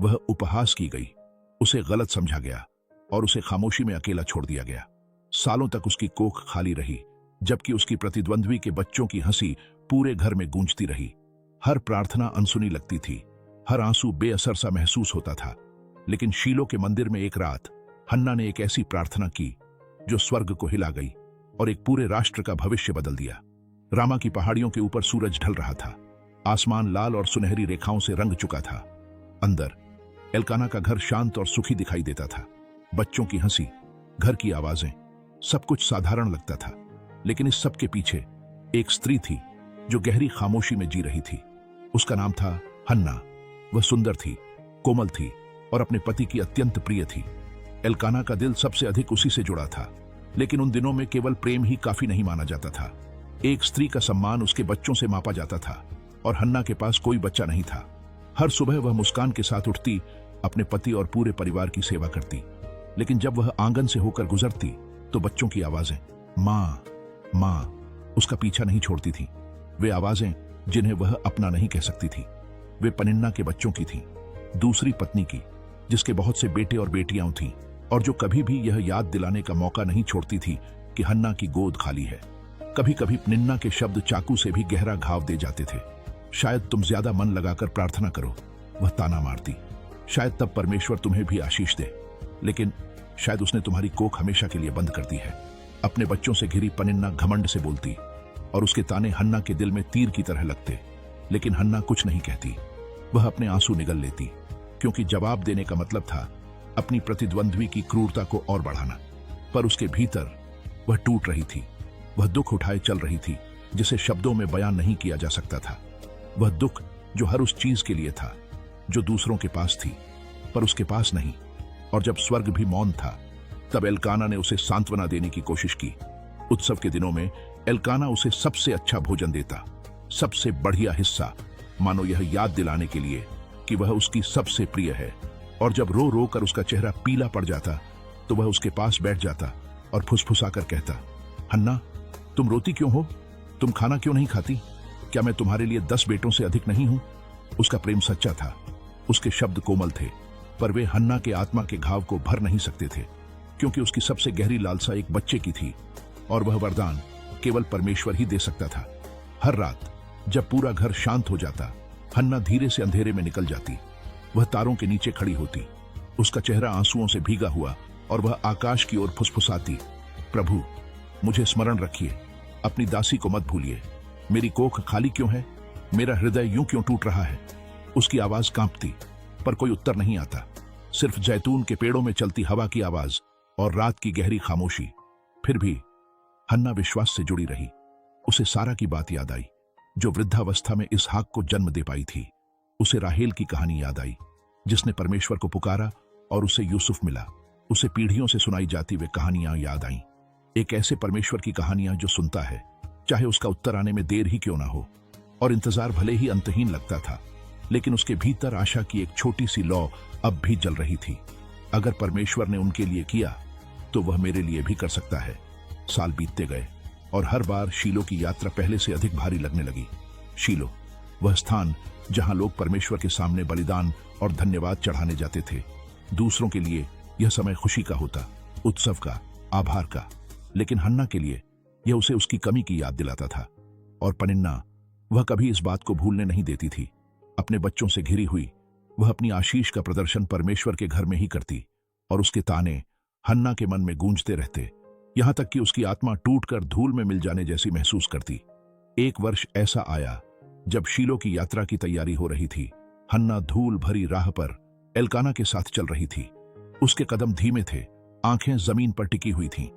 वह उपहास की गई, उसे गलत समझा गया और उसे खामोशी में अकेला छोड़ दिया गया। सालों तक उसकी कोख खाली रही, जबकि उसकी प्रतिद्वंद्वी के बच्चों की हंसी पूरे घर में गूंजती रही। हर प्रार्थना अनसुनी लगती थी, हर आंसू बेअसर सा महसूस होता था। लेकिन शीलो के मंदिर में एक रात हन्ना ने एक ऐसी प्रार्थना की जो स्वर्ग को हिला गई और एक पूरे राष्ट्र का भविष्य बदल दिया। रामा की पहाड़ियों के ऊपर सूरज ढल रहा था, आसमान लाल और सुनहरी रेखाओं से रंग चुका था। अंदर एल्काना का घर शांत और सुखी दिखाई देता था। बच्चों की हंसी, घर की आवाजें, सब कुछ साधारण लगता था। लेकिन इस सब के पीछे एक स्त्री थी जो गहरी खामोशी में जी रही थी। उसका नाम था हन्ना। वह सुंदर थी, कोमल थी और अपने पति की अत्यंत प्रिय थी। एल्काना का दिल सबसे अधिक उसी से जुड़ा था। लेकिन उन दिनों में केवल प्रेम ही काफी नहीं माना जाता था। एक स्त्री का सम्मान उसके बच्चों से मापा जाता था और हन्ना के पास कोई बच्चा नहीं था। हर सुबह वह मुस्कान के साथ उठती, अपने पति और पूरे परिवार की सेवा करती। लेकिन जब वह आंगन से होकर गुजरती तो बच्चों की आवाजें माँ माँ उसका पीछा नहीं छोड़ती थी। वे आवाजें जिन्हें वह अपना नहीं कह सकती थी। वे पनिन्ना के बच्चों की थीं, दूसरी पत्नी की, जिसके बहुत से बेटे और बेटियां थीं और जो कभी भी यह याद दिलाने का मौका नहीं छोड़ती थी कि हन्ना की गोद खाली है। कभी कभी पनिन्ना के शब्द चाकू से भी गहरा घाव दे जाते थे। शायद तुम ज्यादा मन लगाकर प्रार्थना करो, वह ताना मारती। शायद तब परमेश्वर तुम्हें भी आशीष दे। लेकिन शायद उसने तुम्हारी कोख हमेशा के लिए बंद कर दी है। अपने बच्चों से घिरी पनिन्ना घमंड से बोलती और उसके ताने हन्ना के दिल में तीर की तरह लगते। लेकिन हन्ना कुछ नहीं कहती, वह अपने आंसू निगल लेती, क्योंकि जवाब देने का मतलब था अपनी प्रतिद्वंद्वी की क्रूरता को और बढ़ाना। पर उसके भीतर वह टूट रही थी। वह दुख उठाए चल रही थी जिसे शब्दों में बयान नहीं किया जा सकता था। वह दुख जो हर उस चीज के लिए था जो दूसरों के पास थी पर उसके पास नहीं। और जब स्वर्ग भी मौन था तब एल्काना ने उसे सांत्वना देने की कोशिश की। उत्सव के दिनों में एल्काना उसे सबसे अच्छा भोजन देता, सबसे बढ़िया हिस्सा, मानो यह याद दिलाने के लिए कि वह उसकी सबसे प्रिय है। और जब रो रो कर उसका चेहरा पीला पड़ जाता तो वह उसके पास बैठ जाता और फुसफुसाकर कहता, हन्ना, तुम रोती क्यों हो? तुम खाना क्यों नहीं खाती? क्या मैं तुम्हारे लिए 10 बेटों से अधिक नहीं हूं? उसका प्रेम सच्चा था, उसके शब्द कोमल थे, पर वे हन्ना के आत्मा के घाव को भर नहीं सकते थे, क्योंकि उसकी सबसे गहरी लालसा एक बच्चे की थी और वह वरदान केवल परमेश्वर ही दे सकता था। हर रात जब पूरा घर शांत हो जाता, हन्ना धीरे से अंधेरे में निकल जाती। वह तारों के नीचे खड़ी होती, उसका चेहरा आंसुओं से भीगा हुआ, और वह आकाश की ओर फुसफुसाती, प्रभु, मुझे स्मरण रखिए, अपनी दासी को मत भूलिए। मेरी कोख खाली क्यों है? मेरा हृदय यूं क्यों टूट रहा है? उसकी आवाज कांपती, पर कोई उत्तर नहीं आता, सिर्फ जैतून के पेड़ों में चलती हवा की आवाज और रात की गहरी खामोशी। फिर भी हन्ना विश्वास से जुड़ी रही। उसे सारा की बात याद आई, जो वृद्धावस्था में इसहाक को जन्म दे पाई थी। उसे राहेल की कहानी याद आई, जिसने परमेश्वर को पुकारा और उसे यूसुफ मिला। उसे पीढ़ियों से सुनाई जाती वे कहानियां याद आईं, एक ऐसे परमेश्वर की कहानियां जो सुनता है, चाहे उसका उत्तर आने में देर ही क्यों ना हो। और इंतजार भले ही अंतहीन लगता था, लेकिन उसके भीतर आशा की एक छोटी सी लौ अब भी जल रही थी। अगर परमेश्वर ने उनके लिए किया तो वह मेरे लिए भी कर सकता है। साल बीतते गए और हर बार शीलो की यात्रा पहले से अधिक भारी लगने लगी। शीलो, वह स्थान जहां लोग परमेश्वर के सामने बलिदान और धन्यवाद चढ़ाने जाते थे। दूसरों के लिए यह समय खुशी का होता, उत्सव का, आभार का। लेकिन हन्ना के लिए यह उसे उसकी कमी की याद दिलाता था। और पनिन्ना, वह कभी इस बात को भूलने नहीं देती थी। अपने बच्चों से घिरी हुई वह अपनी आशीष का प्रदर्शन परमेश्वर के घर में ही करती, और उसके ताने हन्ना के मन में गूंजते रहते, यहां तक कि उसकी आत्मा टूटकर धूल में मिल जाने जैसी महसूस करती। एक वर्ष ऐसा आया जब शीलो की यात्रा की तैयारी हो रही थी। हन्ना धूल भरी राह पर एल्काना के साथ चल रही थी। उसके कदम धीमे थे, आंखें जमीन पर टिकी हुई थीं।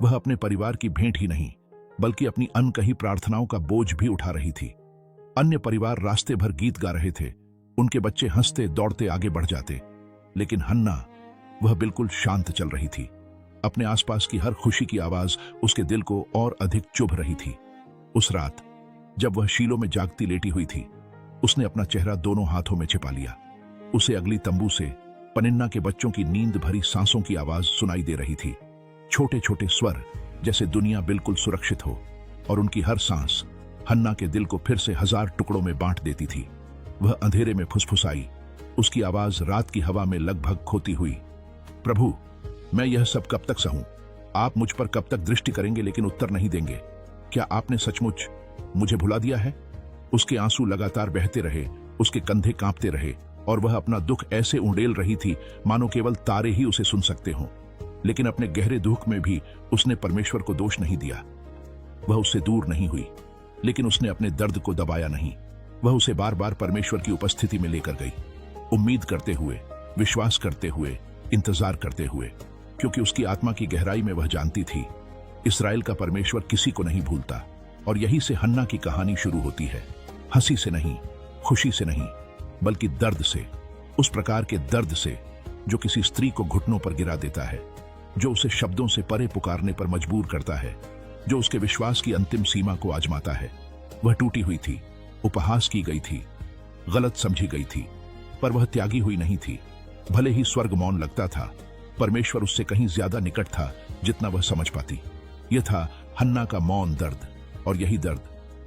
वह अपने परिवार की भेंट ही नहीं, बल्कि अपनी अनकही प्रार्थनाओं का बोझ भी उठा रही थी। अन्य परिवार रास्ते भर गीत गा रहे थे, उनके बच्चे हंसते दौड़ते आगे बढ़ जाते, लेकिन हन्ना, वह बिल्कुल शांत चल रही थी। अपने आसपास की हर खुशी की आवाज उसके दिल को और अधिक चुभ रही थी। उस रात जब वह शीलो में जागती लेटी हुई थी, उसने अपना चेहरा दोनों हाथों में छिपा लिया। उसे अगली तंबू से पनिन्ना के बच्चों की नींद भरी सांसों की आवाज सुनाई दे रही थी, छोटे छोटे स्वर, जैसे दुनिया बिल्कुल सुरक्षित हो। और उनकी हर सांस हन्ना के दिल को फिर से 1000 टुकड़ों में बांट देती थी। वह अंधेरे में फुसफुसाई, उसकी आवाज रात की हवा में लगभग खोती हुई। प्रभु, मैं यह सब कब तक सहूं? आप मुझ पर कब तक दृष्टि करेंगे लेकिन उत्तर नहीं देंगे? क्या आपने सचमुच मुझे भुला दिया है? उसके आंसू लगातार बहते रहे, उसके कंधे कांपते रहे और वह अपना दुख ऐसे उंडेल रही थी मानो केवल तारे ही उसे सुन सकते हों। लेकिन अपने गहरे दुख में भी उसने परमेश्वर को दोष नहीं दिया। वह उससे दूर नहीं हुई, लेकिन उसने अपने दर्द को दबाया नहीं। वह उसे बार बार परमेश्वर की उपस्थिति में लेकर गई, उम्मीद करते हुए, विश्वास करते हुए, इंतजार करते हुए, क्योंकि उसकी आत्मा की गहराई में वह जानती थी इस्राएल का परमेश्वर किसी को नहीं भूलता। और यहीं से हन्ना की कहानी शुरू होती है। हंसी से नहीं, खुशी से नहीं, बल्कि दर्द से। उस प्रकार के दर्द से जो किसी स्त्री को घुटनों पर गिरा देता है, जो उसे शब्दों से परे पुकारने पर मजबूर करता है, जो उसके विश्वास की अंतिम सीमा को आजमाता है। वह टूटी हुई थी, उपहास की गई थी, गलत समझी गई थी, पर वह त्यागी हुई नहीं थी। भले ही स्वर्ग मौन लगता था, परमेश्वर उससे कहीं ज्यादा निकट था जितना वह समझ पाती। यह था हन्ना का मौन दर्द, और यही दर्द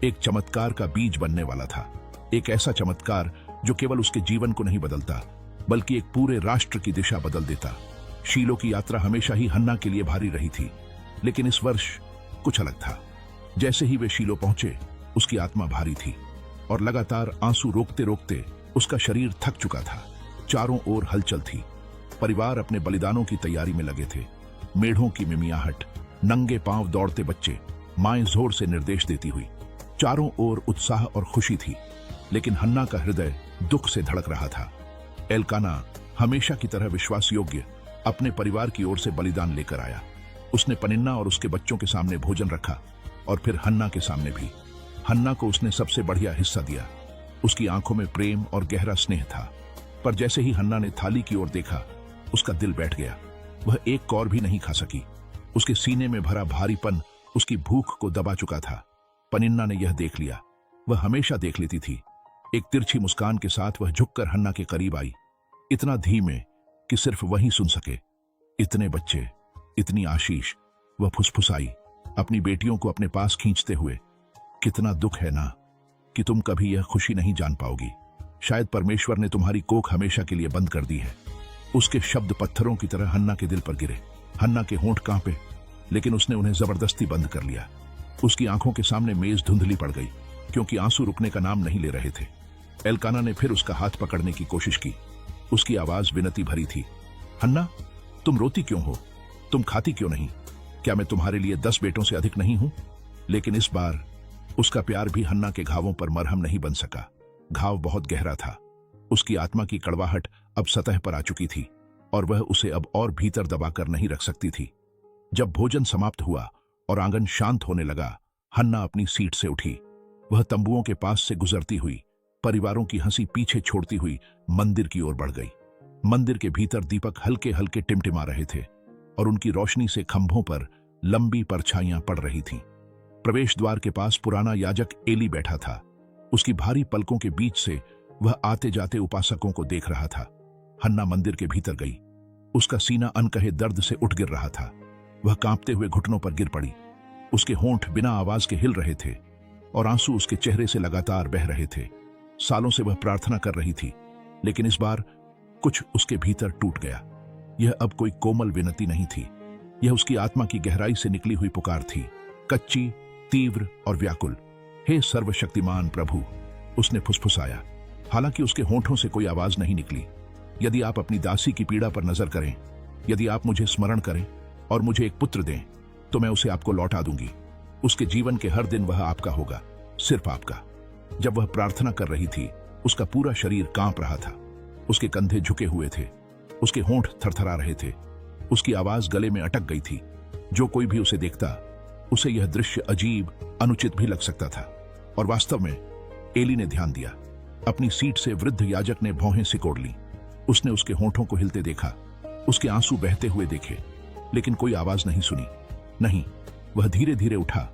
एक चमत्कार का बीज बनने वाला था। एक ऐसा चमत्कार जो केवल उसके जीवन को नहीं बदलता, बल्कि एक पूरे राष्ट्र की दिशा बदल देता। शीलो की यात्रा हमेशा ही हन्ना के लिए भारी रही थी, लेकिन इस वर्ष कुछ अलग था। जैसे ही वे शीलो पहुंचे, उसकी आत्मा भारी थी और लगातार आंसू रोकते रोकते उसका शरीर थक चुका था। चारों ओर हलचल थी। परिवार अपने बलिदानों की तैयारी में लगे थे। मेढ़ों की मिमियाहट, नंगे पांव दौड़ते बच्चे, माएं जोर से निर्देश देती हुई। चारों ओर उत्साह और खुशी थी, लेकिन हन्ना का हृदय दुख से धड़क रहा था। एल्काना हमेशा की तरह विश्वास योग्य अपने परिवार की ओर से बलिदान लेकर आया। उसने पनिन्ना और उसके बच्चों के सामने भोजन रखा और फिर हन्ना के सामने भी। हन्ना को उसने सबसे बढ़िया हिस्सा दिया। उसकी आंखों में प्रेम और गहरा स्नेह था, पर जैसे ही हन्ना ने थाली की ओर देखा, उसका दिल बैठ गया। वह एक कौर भी नहीं खा सकी। उसके सीने में भरा भारीपन उसकी भूख को दबा चुका था। पनिन्ना ने यह देख लिया। वह हमेशा देख लेती थी। एक तिरछी मुस्कान के साथ वह झुककर हन्ना के करीब आई, इतना धीमे कि सिर्फ वही सुन सके। इतने बच्चे, इतनी आशीष। वह फुसफुसाई, अपनी बेटियों को अपने पास खींचते हुए, कितना दुख है ना कि तुम कभी यह खुशी नहीं जान पाओगी। शायद परमेश्वर ने तुम्हारी कोख हमेशा के लिए बंद कर दी है। उसके शब्द पत्थरों की तरह हन्ना के दिल पर गिरे। हन्ना के होंठ कांपे, लेकिन उसने उन्हें जबरदस्ती बंद कर लिया। उसकी आंखों के सामने मेज धुंधली पड़ गई, क्योंकि आंसू रुकने का नाम नहीं ले रहे थे। एल्काना ने फिर उसका हाथ पकड़ने की कोशिश की। उसकी आवाज विनती भरी थी। हन्ना, तुम रोती क्यों हो? तुम खाती क्यों नहीं? क्या मैं तुम्हारे लिए 10 बेटों से अधिक नहीं हूं? लेकिन इस बार उसका प्यार भी हन्ना के घावों पर मरहम नहीं बन सका। घाव बहुत गहरा था। उसकी आत्मा की कड़वाहट अब सतह पर आ चुकी थी और वह उसे अब और भीतर दबाकर नहीं रख सकती थी। जब भोजन समाप्त हुआ और आंगन शांत होने लगा, हन्ना अपनी सीट से उठी। वह तंबुओं के पास से गुजरती हुई, परिवारों की हंसी पीछे छोड़ती हुई मंदिर की ओर बढ़ गई। मंदिर के भीतर दीपक हल्के हल्के टिमटिमा रहे थे और उनकी रोशनी से खंभों पर लंबी परछाइयां पड़ रही थीं। प्रवेश द्वार के पास पुराना याजक एली बैठा था। उसकी भारी पलकों के बीच से वह आते जाते उपासकों को देख रहा था। हन्ना मंदिर के भीतर गई। उसका सीना अनकहे दर्द से उठ गिर रहा था। वह कांपते हुए घुटनों पर गिर पड़ी। उसके होंठ बिना आवाज के हिल रहे थे और आंसू उसके चेहरे से लगातार बह रहे थे। सालों से वह प्रार्थना कर रही थी, लेकिन इस बार कुछ उसके भीतर टूट गया। यह अब कोई कोमल विनती नहीं थी। यह उसकी आत्मा की गहराई से निकली हुई पुकार थी, कच्ची, तीव्र और व्याकुल। हे सर्वशक्तिमान प्रभु, उसने फुसफुसाया। हालांकि उसके होंठों से कोई आवाज नहीं निकली। यदि आप अपनी दासी की पीड़ा पर नजर करें, यदि आप मुझे स्मरण करें और मुझे एक पुत्र दें, तो मैं उसे आपको लौटा दूंगी। उसके जीवन के हर दिन वह आपका होगा, सिर्फ आपका। जब वह प्रार्थना कर रही थी, उसका पूरा शरीर कांप रहा था। उसके कंधे झुके हुए थे, उसके होंठ थरथरा रहे थे, उसकी आवाज गले में अटक गई थी। जो कोई भी उसे देखता, उसे यह दृश्य अजीब, अनुचित भी लग सकता था। और वास्तव में एली ने ध्यान दिया। अपनी सीट से वृद्ध याजक ने भौहें सिकोड़ ली। उसने उसके होंठों को हिलते देखा, उसके आंसू बहते हुए देखे, लेकिन कोई आवाज नहीं सुनी। नहीं, वह धीरे धीरे उठा,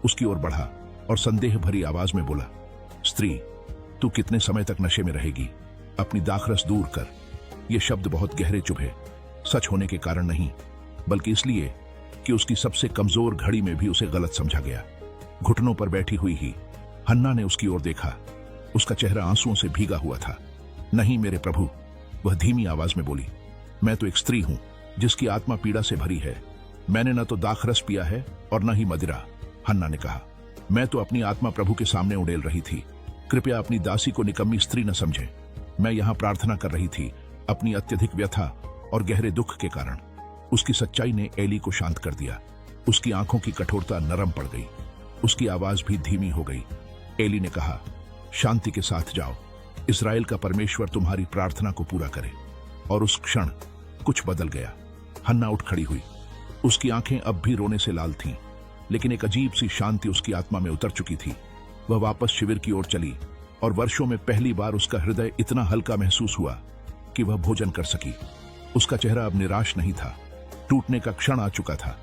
उसकी ओर बढ़ा और संदेह भरी आवाज में बोला, स्त्री, तू कितने समय तक नशे में रहेगी? अपनी दाखरस दूर कर। ये शब्द बहुत गहरे चुभे, सच होने के कारण नहीं, बल्कि इसलिए कि उसकी सबसे कमजोर घड़ी में भी उसे गलत समझा गया। घुटनों पर बैठी हुई ही हन्ना ने उसकी ओर देखा। उसका चेहरा आंसुओं से भीगा हुआ था। नहीं मेरे प्रभु, वह धीमी आवाज में बोली। मैं तो एक स्त्री हूं जिसकी आत्मा पीड़ा से भरी है। मैंने न तो दाखरस पिया है और न ही मदिरा। हन्ना ने कहा, मैं तो अपनी आत्मा प्रभु के सामने उड़ेल रही थी। कृपया अपनी दासी को निकम्मी स्त्री न समझें। मैं यहां प्रार्थना कर रही थी अपनी अत्यधिक व्यथा और गहरे दुख के कारण। उसकी सच्चाई ने एली को शांत कर दिया। उसकी आंखों की कठोरता नरम पड़ गई। उसकी आवाज भी धीमी हो गई। एली ने कहा, शांति के साथ जाओ। इस्राएल का परमेश्वर तुम्हारी प्रार्थना को पूरा करे। और उस क्षण कुछ बदल गया। हन्ना उठ खड़ी हुई। उसकी आंखें अब भी रोने से लाल थीं, लेकिन एक अजीब सी शांति उसकी आत्मा में उतर चुकी थी। वह वापस शिविर की ओर चली और वर्षों में पहली बार उसका हृदय इतना हल्का महसूस हुआ कि वह भोजन कर सकी। उसका चेहरा अब निराश नहीं था। टूटने का क्षण आ चुका था।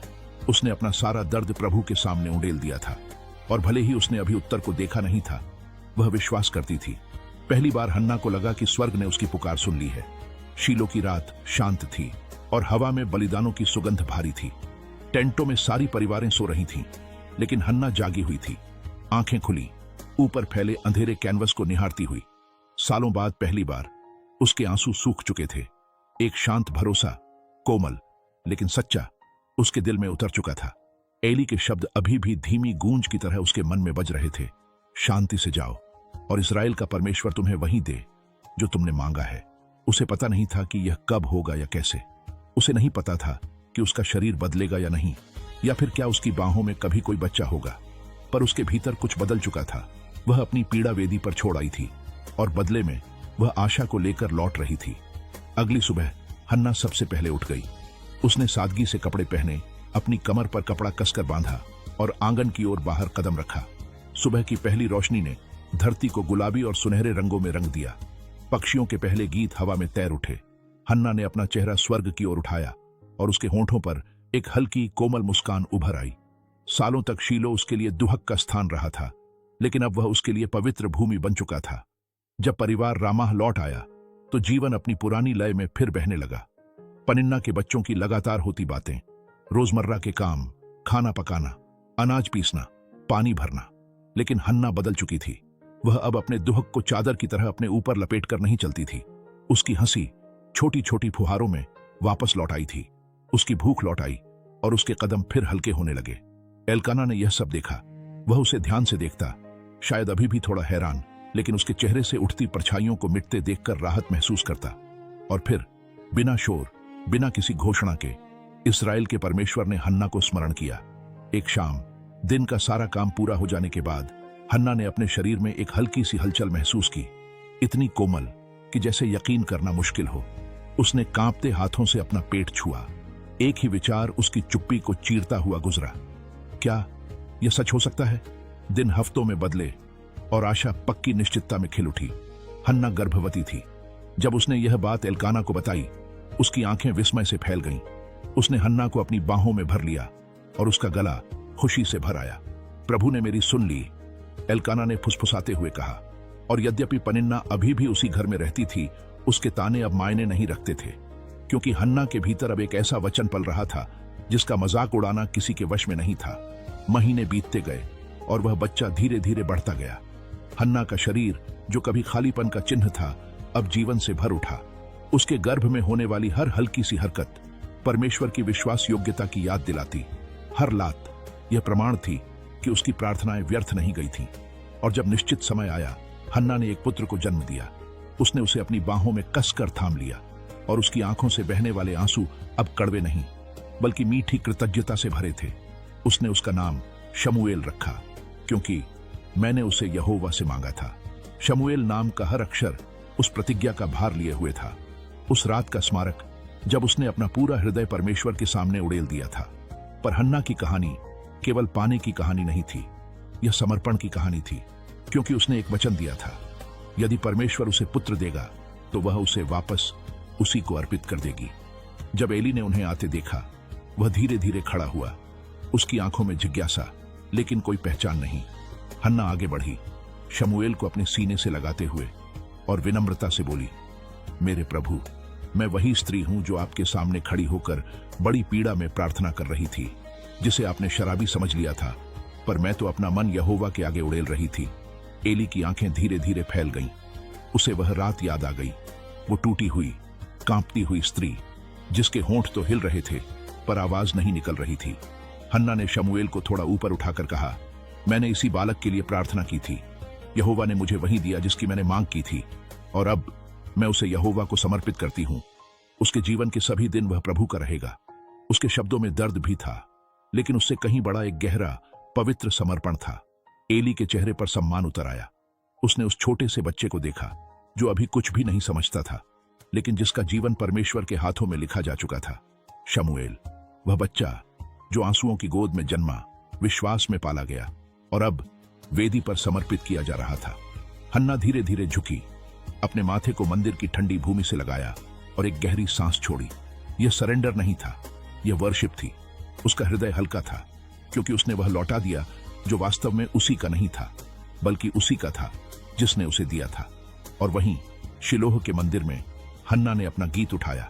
उसने अपना सारा दर्द प्रभु के सामने उड़ेल दिया था। और भले ही उसने अभी उत्तर को देखा नहीं था, वह विश्वास करती थी। पहली बार हन्ना को लगा कि स्वर्ग ने उसकी पुकार सुन ली है। शीलो की रात शांत थी और हवा में बलिदानों की सुगंध भारी थी। टेंटों में सारी परिवारें सो रही थीं, लेकिन हन्ना जागी हुई थी, आंखें खुली, ऊपर फैले अंधेरे कैनवस को निहारती हुई। सालों बाद पहली बार उसके आंसू सूख चुके थे। एक शांत भरोसा, कोमल लेकिन सच्चा, उसके दिल में उतर चुका था। एली के शब्द अभी भी धीमी गूंज की तरह उसके मन में बज रहे थे। शांति से जाओ और इस्राएल का परमेश्वर तुम्हें वही दे जो तुमने मांगा है। उसे पता नहीं था कि यह कब होगा या कैसे। उसे नहीं पता था कि उसका शरीर बदलेगा या नहीं, या फिर क्या उसकी बाहों में कभी कोई बच्चा होगा। पर उसके भीतर कुछ बदल चुका था। वह अपनी पीड़ा वेदी पर छोड़ आई थी और बदले में वह आशा को लेकर लौट रही थी। अगली सुबह हन्ना सबसे पहले उठ गई। उसने सादगी से कपड़े पहने, अपनी कमर पर कपड़ा कसकर बांधा और आंगन की ओर बाहर कदम रखा। सुबह की पहली रोशनी ने धरती को गुलाबी और सुनहरे रंगों में रंग दिया। पक्षियों के पहले गीत हवा में तैर उठे। हन्ना ने अपना चेहरा स्वर्ग की ओर उठाया और उसके होंठों पर एक हल्की कोमल मुस्कान उभर आई। सालों तक शीलो उसके लिए दुहक का स्थान रहा था, लेकिन अब वह उसके लिए पवित्र भूमि बन चुका था। जब परिवार रामाह लौट आया तो जीवन अपनी पुरानी लय में फिर बहने लगा। पनिन्ना के बच्चों की लगातार होती बातें, रोजमर्रा के काम, खाना पकाना, अनाज पीसना, पानी भरना। लेकिन हन्ना बदल चुकी थी। वह अब अपने दुहक को चादर की तरह अपने ऊपर लपेटकर नहीं चलती थी। उसकी हंसी छोटी छोटी फुहारों में वापस लौट आई थी। उसकी भूख लौट आई और उसके कदम फिर हल्के होने लगे। एल्काना ने यह सब देखा। वह उसे ध्यान से देखता, शायद अभी भी थोड़ा हैरान, लेकिन उसके चेहरे से उठती परछाइयों को मिटते देखकर राहत महसूस करता। और फिर बिना शोर, बिना किसी घोषणा के, इस्राएल के परमेश्वर ने हन्ना को स्मरण किया। एक शाम, दिन का सारा काम पूरा हो जाने के बाद हन्ना ने अपने शरीर में एक हल्की सी हलचल महसूस की, इतनी कोमल कि जैसे यकीन करना मुश्किल हो। उसने कांपते हाथों से अपना पेट छुआ। एक ही विचार उसकी चुप्पी को चीरता हुआ गुजरा, क्या यह सच हो सकता है? दिन हफ्तों में बदले और आशा पक्की निश्चितता में खिल उठी। हन्ना गर्भवती थी। जब उसने यह बात एल्काना को बताई, उसकी आंखें विस्मय से फैल गईं। उसने हन्ना को अपनी बाहों में भर लिया और उसका गला खुशी से भर आया। प्रभु ने मेरी सुन ली, एल्काना ने फुसफुसाते हुए कहा। और यद्यपि पनिन्ना अभी भी उसी घर में रहती थी, उसके ताने अब मायने नहीं रखते थे, क्योंकि हन्ना के भीतर अब एक ऐसा वचन पल रहा था जिसका मजाक उड़ाना किसी के वश में नहीं था। महीने बीतते गए और वह बच्चा धीरे धीरे बढ़ता गया। हन्ना का शरीर, जो कभी खालीपन का चिन्ह था, अब जीवन से भर उठा। उसके गर्भ में होने वाली हर हल्की सी हरकत परमेश्वर की विश्वास योग्यता की याद दिलाती। हर लात यह प्रमाण थी कि उसकी प्रार्थनाएं व्यर्थ नहीं गई थीं। और जब निश्चित समय आया, हन्ना ने एक पुत्र को जन्म दिया। उसने उसे अपनी बाहों में कसकर थाम लिया और उसकी आंखों से बहने वाले आंसू अब कड़वे नहीं, बल्कि मीठी कृतज्ञता से भरे थे। उसने उसका नाम शमूएल रखा, क्योंकि मैंने उसे यहोवा से मांगा था। शमूएल नाम का हर अक्षर उस प्रतिज्ञा का भार लिए हुए था। उस रात का स्मारक जब उसने अपना पूरा हृदय परमेश्वर के सामने उड़ेल दिया था। पर हन्ना की कहानी केवल पाने की कहानी नहीं थी, यह समर्पण की कहानी थी, क्योंकि उसने एक वचन दिया था, यदि परमेश्वर उसे पुत्र देगा तो वह उसे वापस उसी को अर्पित कर देगी। जब एली ने उन्हें आते देखा, वह धीरे धीरे खड़ा हुआ। उसकी आंखों में जिज्ञासा, लेकिन कोई पहचान नहीं। हन्ना आगे बढ़ी, शमूएल को अपने सीने से लगाते हुए, और विनम्रता से बोली, मेरे प्रभु, मैं वही स्त्री हूं जो आपके सामने खड़ी होकर बड़ी पीड़ा में प्रार्थना कर रही थी, जिसे आपने शराबी समझ लिया था, पर मैं तो अपना मन यहोवा के आगे उड़ेल रही थी। एली की आंखें धीरे धीरे फैल गईं। उसे वह रात याद आ गई, वो टूटी हुई, कांपती हुई स्त्री जिसके होंठ तो हिल रहे थे पर आवाज नहीं निकल रही थी। हन्ना ने शमूएल को थोड़ा ऊपर उठाकर कहा, मैंने इसी बालक के लिए प्रार्थना की थी, यहोवा ने मुझे वही दिया जिसकी मैंने मांग की थी, और अब मैं उसे यहोवा को समर्पित करती हूं। उसके जीवन के सभी दिन वह प्रभु का रहेगा। उसके शब्दों में दर्द भी था, लेकिन उससे कहीं बड़ा एक गहरा पवित्र समर्पण था। एली के चेहरे पर सम्मान उतर आया। उसने उस छोटे से बच्चे को देखा जो अभी कुछ भी नहीं समझता था, लेकिन जिसका जीवन परमेश्वर के हाथों में लिखा जा चुका था। शमूएल, वह बच्चा जो आंसुओं की गोद में जन्मा, विश्वास में पाला गया और अब वेदी पर समर्पित किया जा रहा था। हन्ना धीरे धीरे झुकी, अपने माथे को मंदिर की ठंडी भूमि से लगाया और एक गहरी सांस छोड़ी। यह सरेंडर नहीं था, यह वर्शिप थी। उसका हृदय हल्का था क्योंकि उसने वह लौटा दिया जो वास्तव में उसी का नहीं था, बल्कि उसी का था जिसने उसे दिया था। और वहीं शिलोह के मंदिर में हन्ना ने अपना गीत उठाया,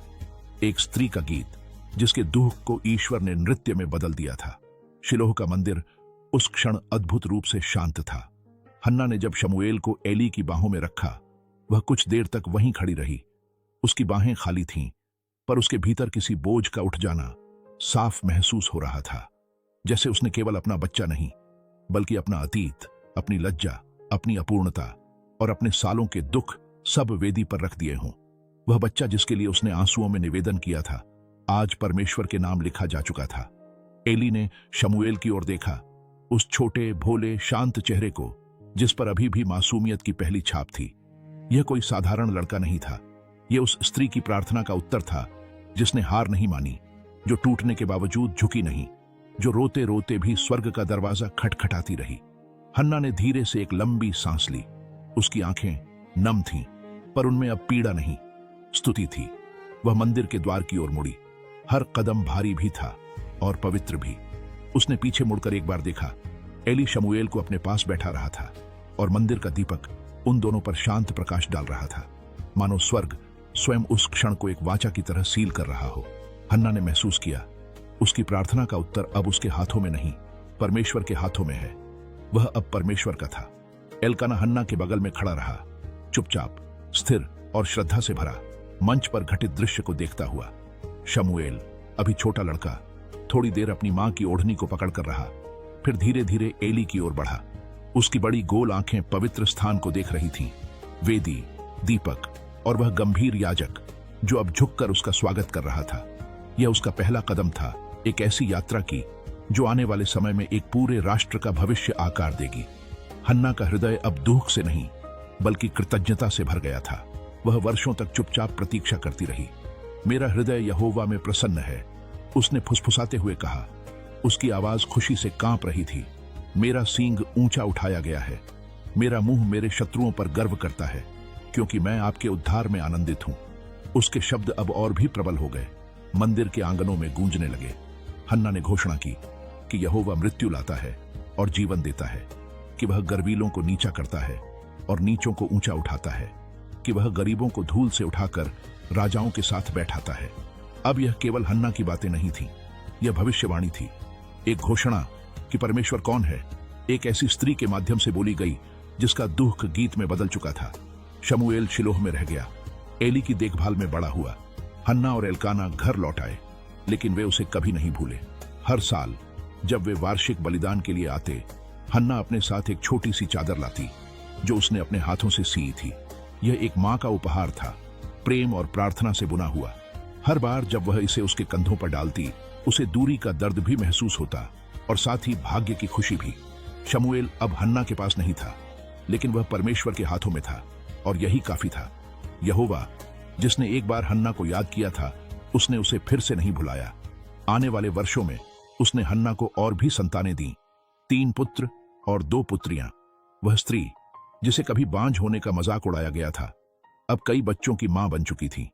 एक स्त्री का गीत जिसके दुख को ईश्वर ने नृत्य में बदल दिया था। शिलोह का मंदिर उस क्षण अद्भुत रूप से शांत था। हन्ना ने जब शमूएल को एली की बाहों में रखा, वह कुछ देर तक वहीं खड़ी रही। उसकी बाहें खाली थीं, पर उसके भीतर किसी बोझ का उठ जाना साफ महसूस हो रहा था, जैसे उसने केवल अपना बच्चा नहीं, बल्कि अपना अतीत, अपनी लज्जा, अपनी अपूर्णता और अपने सालों के दुख सब वेदी पर रख दिए हों। वह बच्चा जिसके लिए उसने आंसुओं में निवेदन किया था, आज परमेश्वर के नाम लिखा जा चुका था। एली ने शमूएल की ओर देखा, उस छोटे, भोले, शांत चेहरे को जिस पर अभी भी मासूमियत की पहली छाप थी। यह कोई साधारण लड़का नहीं था, यह उस स्त्री की प्रार्थना का उत्तर था जिसने हार नहीं मानी, जो टूटने के बावजूद झुकी नहीं, जो रोते रोते भी स्वर्ग का दरवाजा खटखटाती रही। हन्ना ने धीरे से एक लंबी सांस ली। उसकी आंखें नम थीं, पर उनमें अब पीड़ा नहीं, स्तुति थी। वह मंदिर के द्वार की ओर मुड़ी। हर कदम भारी भी था और पवित्र भी। उसने पीछे मुड़कर एक बार देखा। एली शमूएल को अपने पास बैठा रहा था और मंदिर का दीपक उन दोनों पर शांत प्रकाश डाल रहा था, मानो स्वर्ग स्वयं उस क्षण को एक वाचा की तरह सील कर रहा हो। हन्ना ने महसूस किया, उसकी प्रार्थना का उत्तर अब उसके हाथों में नहीं, परमेश्वर के हाथों में है। वह अब परमेश्वर का था। एल्काना हन्ना के बगल में खड़ा रहा, चुपचाप, स्थिर और श्रद्धा से भरा, मंच पर घटित दृश्य को देखता हुआ। शमूएल, अभी छोटा लड़का, थोड़ी देर अपनी मां की ओढ़नी को पकड़कर रहा, फिर धीरे धीरे एली की ओर बढ़ा। उसकी बड़ी गोल आंखें पवित्र स्थान को देख रही थीं, वेदी, दीपक और वह गंभीर याजक जो अब झुककर उसका स्वागत कर रहा था। यह उसका पहला कदम था, एक ऐसी यात्रा की जो आने वाले समय में एक पूरे राष्ट्र का भविष्य आकार देगी। हन्ना का हृदय अब दुख से नहीं, बल्कि कृतज्ञता से भर गया था। वह वर्षों तक चुपचाप प्रतीक्षा करती रही। मेरा हृदय यहोवा में प्रसन्न है, उसने फुसफुसाते हुए कहा। उसकी आवाज खुशी से कांप रही थी। मेरा सींग ऊंचा उठाया गया है, मेरा मुंह मेरे शत्रुओं पर गर्व करता है, क्योंकि मैं आपके उद्धार में आनंदित हूं। उसके शब्द अब और भी प्रबल हो गए, मंदिर के आंगनों में गूंजने लगे। हन्ना ने घोषणा की कि यहोवा मृत्यु लाता है और जीवन देता है, कि वह गर्वीलों को नीचा करता है और नीचों को ऊंचा उठाता है, कि वह गरीबों को धूल से उठाकर राजाओं के साथ बैठाता है। अब यह केवल हन्ना की बातें नहीं थी, यह भविष्यवाणी थी, एक घोषणा कि परमेश्वर कौन है, एक ऐसी स्त्री के माध्यम से बोली गई जिसका दुख गीत में बदल चुका था। शमूएल शिलोह में रह गया, एली की देखभाल में बड़ा हुआ। हन्ना और एल्काना घर लौट आए, लेकिन वे उसे कभी नहीं भूले। हर साल जब वे वार्षिक बलिदान के लिए आते, हन्ना अपने साथ एक छोटी सी चादर लाती जो उसने अपने हाथों से सी थी। यह एक मां का उपहार था, प्रेम और प्रार्थना से बुना हुआ। हर बार जब वह इसे उसके कंधों पर डालती, उसे दूरी का दर्द भी महसूस होता और साथ ही भाग्य की खुशी भी। शमूएल अब हन्ना के पास नहीं था, लेकिन वह परमेश्वर के हाथों में था, और यही काफी था। यहोवा जिसने एक बार हन्ना को याद किया था, उसने उसे फिर से नहीं भुलाया। आने वाले वर्षों में उसने हन्ना को और भी संतानें दी, 3 पुत्र और 2 पुत्रियां। वह स्त्री जिसे कभी बांझ होने का मजाक उड़ाया गया था, अब कई बच्चों की मां बन चुकी थी।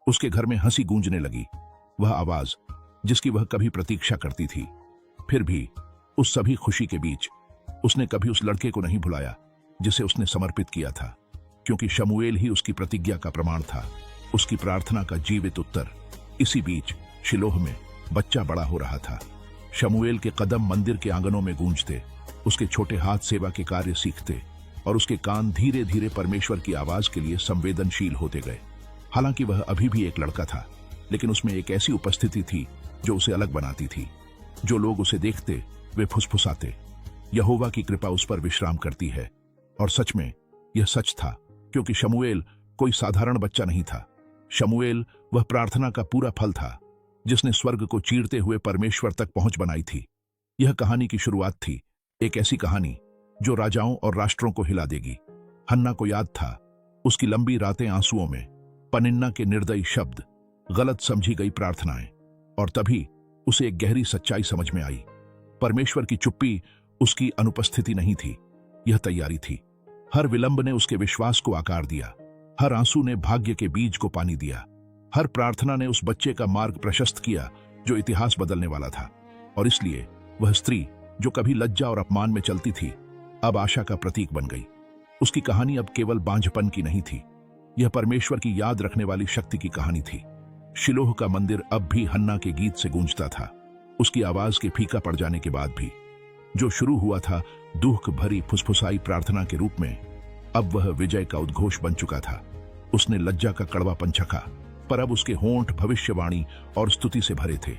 उसके घर में हंसी गूंजने लगी, वह आवाज जिसकी वह कभी प्रतीक्षा करती थी। फिर भी उस सभी खुशी के बीच उसने कभी उस लड़के को नहीं भुलाया जिसे उसने समर्पित किया था, क्योंकि शमूएल ही उसकी प्रतिज्ञा का प्रमाण था, उसकी प्रार्थना का जीवित उत्तर। इसी बीच शिलोह में बच्चा बड़ा हो रहा था। शमूएल के कदम मंदिर के आंगनों में गूंजते, उसके छोटे हाथ सेवा के कार्य सीखते। और उसके कान धीरे धीरे परमेश्वर की आवाज के लिए संवेदनशील होते गए। हालांकि वह अभी भी एक लड़का था, लेकिन उसमें एक ऐसी उपस्थिति थी जो उसे अलग बनाती थी। जो लोग उसे देखते वे फुसफुसाते, यहोवा की कृपा उस पर विश्राम करती है। और सच में यह सच था, क्योंकि शमूएल कोई साधारण बच्चा नहीं था। शमूएल वह प्रार्थना का पूरा फल था जिसने स्वर्ग को चीरते हुए परमेश्वर तक पहुंच बनाई थी। यह कहानी की शुरुआत थी, एक ऐसी कहानी जो राजाओं और राष्ट्रों को हिला देगी। हन्ना को याद था उसकी लंबी रातें आंसुओं में, पनिन्ना के निर्दयी शब्द, गलत समझी गई प्रार्थनाएं, और तभी उसे एक गहरी सच्चाई समझ में आई। परमेश्वर की चुप्पी उसकी अनुपस्थिति नहीं थी, यह तैयारी थी। हर विलंब ने उसके विश्वास को आकार दिया, हर आंसू ने भाग्य के बीज को पानी दिया, हर प्रार्थना ने उस बच्चे का मार्ग प्रशस्त किया जो इतिहास बदलने वाला था। और इसलिए वह स्त्री जो कभी लज्जा और अपमान में चलती थी, अब आशा का प्रतीक बन गई। उसकी कहानी अब केवल बांझपन की नहीं थी, यह परमेश्वर की याद रखने वाली शक्ति की कहानी थी। शिलोह का मंदिर अब भी हन्ना के गीत से गूंजता था, उसकी आवाज के फीका पड़ जाने के बाद भी। जो शुरू हुआ था दुख भरी फुसफुसाई प्रार्थना के रूप में, अब वह विजय का उद्घोष बन चुका था। उसने लज्जा का कड़वापन चखा, पर अब उसके होंठ भविष्यवाणी और स्तुति से भरे थे।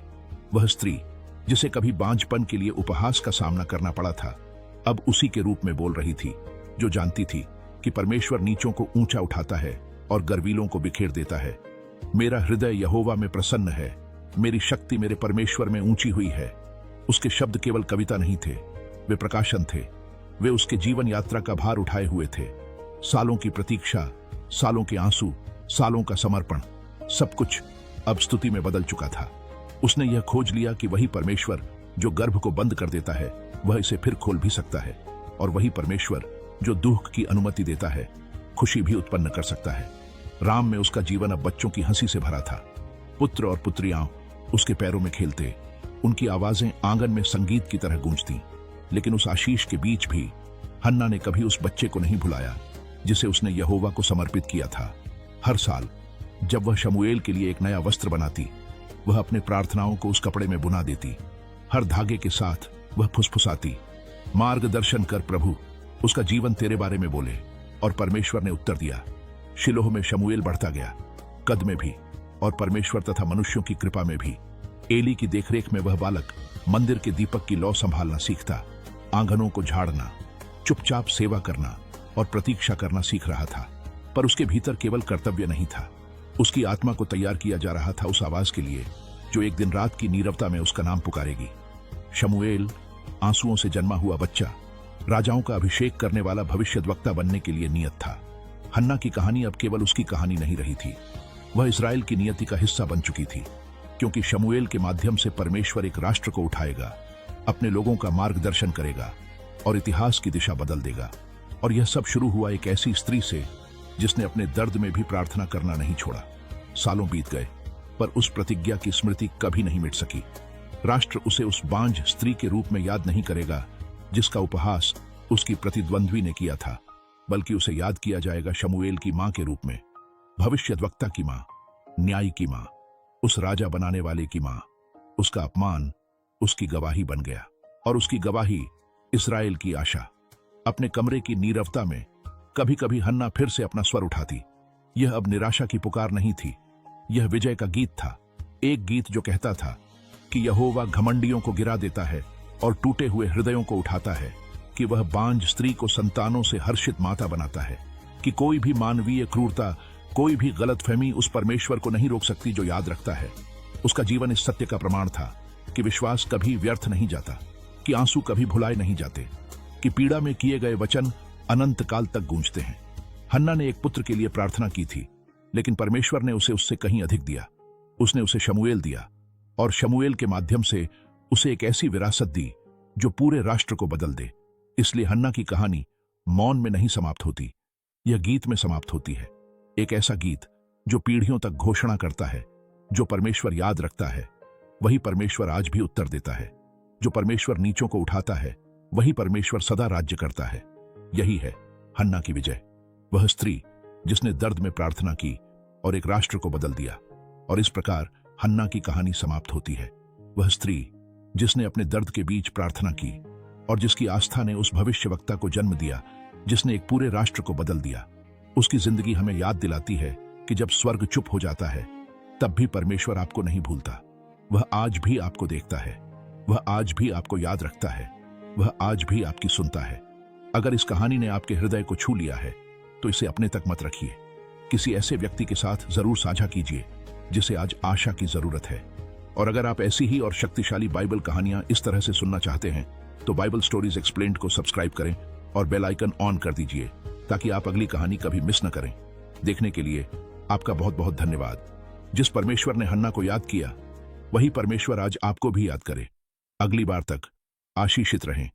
वह स्त्री जिसे कभी बांझपन के लिए उपहास का सामना करना पड़ा था, अब उसी के रूप में बोल रही थी जो जानती थी कि परमेश्वर नीचों को ऊंचा उठाता है और गर्वीलों को बिखेर देता है। मेरा हृदय यहोवा में प्रसन्न है, मेरी शक्ति मेरे परमेश्वर में ऊंची हुई है। उसके शब्द केवल कविता नहीं थे, वे प्रकाशन थे। वे उसके जीवन यात्रा का भार उठाए हुए थे। सालों की प्रतीक्षा, सालों के आंसू, सालों का समर्पण, सब कुछ अब स्तुति में बदल चुका था। उसने यह खोज लिया कि वही परमेश्वर जो गर्भ को बंद कर देता है, वह इसे फिर खोल भी सकता है, और वही परमेश्वर जो दुख की अनुमति देता है, खुशी भी उत्पन्न कर सकता है। राम में उसका जीवन अब बच्चों की हंसी से भरा था। पुत्र और पुत्रियां उसके पैरों में खेलते, उनकी आवाजें आंगन में संगीत की तरह गूंजती। लेकिन उस आशीष के बीच भी हन्ना ने कभी उस बच्चे को नहीं भुलाया जिसे उसने यहोवा को समर्पित किया था। हर साल जब वह शमूएल के लिए एक नया वस्त्र बनाती, वह अपने प्रार्थनाओं को उस कपड़े में बुना देती। हर धागे के साथ वह फुसफुसाती, मार्गदर्शन कर प्रभु, उसका जीवन तेरे बारे में बोले। और परमेश्वर ने उत्तर दिया। शिलोह में शमूएल बढ़ता गया, कद में भी और परमेश्वर तथा मनुष्यों की कृपा में भी। एली की देखरेख में वह बालक मंदिर के दीपक की लौ संभालना सीखता, आंगनों को झाड़ना, चुपचाप सेवा करना और प्रतीक्षा करना सीख रहा था। पर उसके भीतर केवल कर्तव्य नहीं था, उसकी आत्मा को तैयार किया जा रहा था उस आवाज के लिए जो एक दिन रात की नीरवता में उसका नाम पुकारेगी। शमूएल आंसुओं से जन्मा हुआ बच्चा, राजाओं का अभिषेक करने वाला भविष्यद्वक्ता बनने के लिए नियत था। हन्ना की कहानी अब केवल उसकी कहानी नहीं रही थी, वह इस्राएल की नियति का हिस्सा बन चुकी थी। क्योंकि शमूएल के माध्यम से परमेश्वर एक राष्ट्र को उठाएगा, अपने लोगों का मार्गदर्शन करेगा और इतिहास की दिशा बदल देगा। और यह सब शुरू हुआ एक ऐसी स्त्री से जिसने अपने दर्द में भी प्रार्थना करना नहीं छोड़ा। सालों बीत गए, पर उस प्रतिज्ञा की स्मृति कभी नहीं मिट सकी। राष्ट्र उसे उस बांझ स्त्री के रूप में याद नहीं करेगा जिसका उपहास उसकी प्रतिद्वंद्वी ने किया था, बल्कि उसे याद किया जाएगा शमूएल की मां के रूप में, भविष्यद्वक्ता की मां, न्याय की मां, उस राजा बनाने वाले की मां। उसका अपमान उसकी गवाही बन गया, और उसकी गवाही इस्राएल की आशा। अपने कमरे की नीरवता में कभी कभी हन्ना फिर से अपना स्वर उठाती। यह अब निराशा की पुकार नहीं थी, यह विजय का गीत था। एक गीत जो कहता था कि यहोवा घमंडियों को गिरा देता है और टूटे हुए हृदयों को उठाता है, कि वह बांझ स्त्री को संतानों से हर्षित माता बनाता है, कि कोई भी मानवीय क्रूरता, कोई भी गलतफहमी उस परमेश्वर को नहीं रोक सकती जो याद रखता है। उसका जीवन इस सत्य का प्रमाण था कि विश्वास कभी व्यर्थ नहीं जाता, कि आंसू कभी भुलाए नहीं जाते, कि पीड़ा में किए गए वचन अनंत काल तक गूंजते हैं। हन्ना ने एक पुत्र के लिए प्रार्थना की थी, लेकिन परमेश्वर ने उसे उससे कहीं अधिक दिया। उसने उसे शमूएल दिया, और शमूएल के माध्यम से उसे एक ऐसी विरासत दी जो पूरे राष्ट्र को बदल दे। इसलिए हन्ना की कहानी मौन में नहीं समाप्त होती, यह गीत में समाप्त होती है। एक ऐसा गीत जो पीढ़ियों तक घोषणा करता है, जो परमेश्वर याद रखता है वही परमेश्वर आज भी उत्तर देता है। जो परमेश्वर नीचों को उठाता है वही परमेश्वर सदा राज्य करता है। यही है हन्ना की विजय, वह स्त्री जिसने दर्द में प्रार्थना की और एक राष्ट्र को बदल दिया। और इस प्रकार हन्ना की कहानी समाप्त होती है। वह स्त्री जिसने अपने दर्द के बीच प्रार्थना की और जिसकी आस्था ने उस भविष्यवक्ता को जन्म दिया जिसने एक पूरे राष्ट्र को बदल दिया। उसकी जिंदगी हमें याद दिलाती है कि जब स्वर्ग चुप हो जाता है तब भी परमेश्वर आपको नहीं भूलता। वह आज भी आपको देखता है, वह आज भी आपको याद रखता है, वह आज भी आपकी सुनता है। अगर इस कहानी ने आपके हृदय को छू लिया है तो इसे अपने तक मत रखिए, किसी ऐसे व्यक्ति के साथ जरूर साझा कीजिए जिसे आज आशा की जरूरत है। और अगर आप ऐसी ही और शक्तिशाली बाइबल कहानियां इस तरह से सुनना चाहते हैं तो बाइबल स्टोरीज एक्सप्लेन्ड को सब्सक्राइब करें और बेल आइकन ऑन कर दीजिए ताकि आप अगली कहानी कभी मिस न करें। देखने के लिए आपका बहुत बहुत धन्यवाद। जिस परमेश्वर ने हन्ना को याद किया वही परमेश्वर आज आपको भी याद करे। अगली बार तक आशीषित रहें।